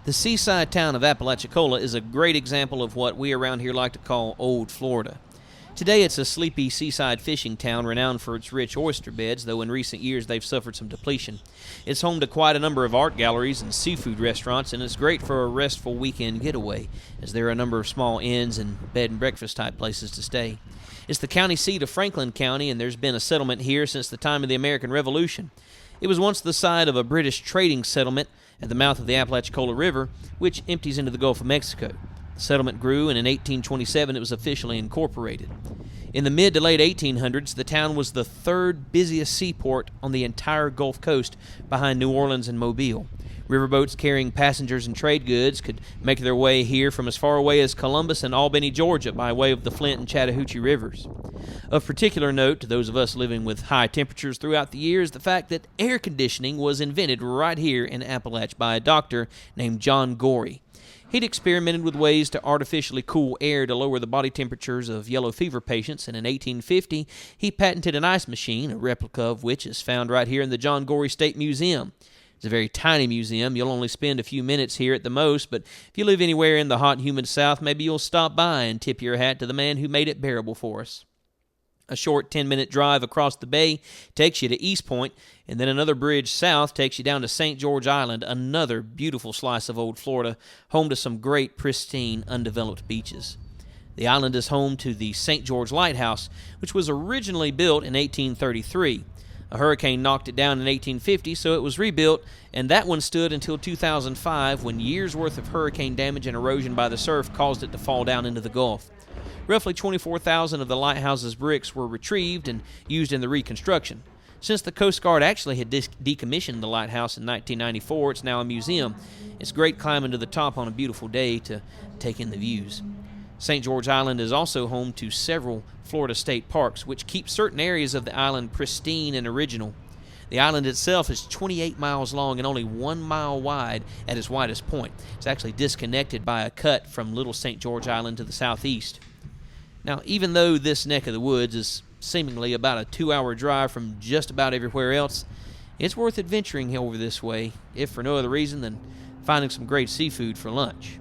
The seaside town of Apalachicola is a great example of what we around here like to call Old Florida. Today it's a sleepy seaside fishing town renowned for its rich oyster beds, though in recent years they've suffered some depletion. It's home to quite a number of art galleries and seafood restaurants, and it's great for a restful weekend getaway, as there are a number of small inns and bed and breakfast type places to stay. It's the county seat of Franklin County, and there's been a settlement here since the time of the American Revolution. It was once the site of a British trading settlement at the mouth of the Apalachicola River, which empties into the Gulf of Mexico. The settlement grew, and in 1827 it was officially incorporated. In the mid to late 1800s, the town was the third busiest seaport on the entire Gulf Coast behind New Orleans and Mobile. Riverboats carrying passengers and trade goods could make their way here from as far away as Columbus and Albany, Georgia, by way of the Flint and Chattahoochee rivers. Of particular note to those of us living with high temperatures throughout the year is the fact that air conditioning was invented right here in Appalachia by a doctor named John Gorey. He'd experimented with ways to artificially cool air to lower the body temperatures of yellow fever patients, and in 1850 he patented an ice machine, a replica of which is found right here in the John Gorey State Museum. It's a very tiny museum. You'll only spend a few minutes here at the most, but if you live anywhere in the hot and humid South, maybe you'll stop by and tip your hat to the man who made it bearable for us. A short 10-minute drive across the bay takes you to East Point, and then another bridge south takes you down to St. George Island, another beautiful slice of old Florida, home to some great, pristine, undeveloped beaches. The island is home to the St. George Lighthouse, which was originally built in 1833. A hurricane knocked it down in 1850, so it was rebuilt, and that one stood until 2005, when years' worth of hurricane damage and erosion by the surf caused it to fall down into the Gulf. Roughly 24,000 of the lighthouse's bricks were retrieved and used in the reconstruction. Since the Coast Guard actually had decommissioned the lighthouse in 1994, it's now a museum. It's great climbing to the top on a beautiful day to take in the views. St. George Island is also home to several Florida state parks, which keep certain areas of the island pristine and original. The island itself is 28 miles long and only 1 mile wide at its widest point. It's actually disconnected by a cut from Little St. George Island to the southeast. Now, even though this neck of the woods is seemingly about a 2-hour drive from just about everywhere else, it's worth adventuring over this way, if for no other reason than finding some great seafood for lunch.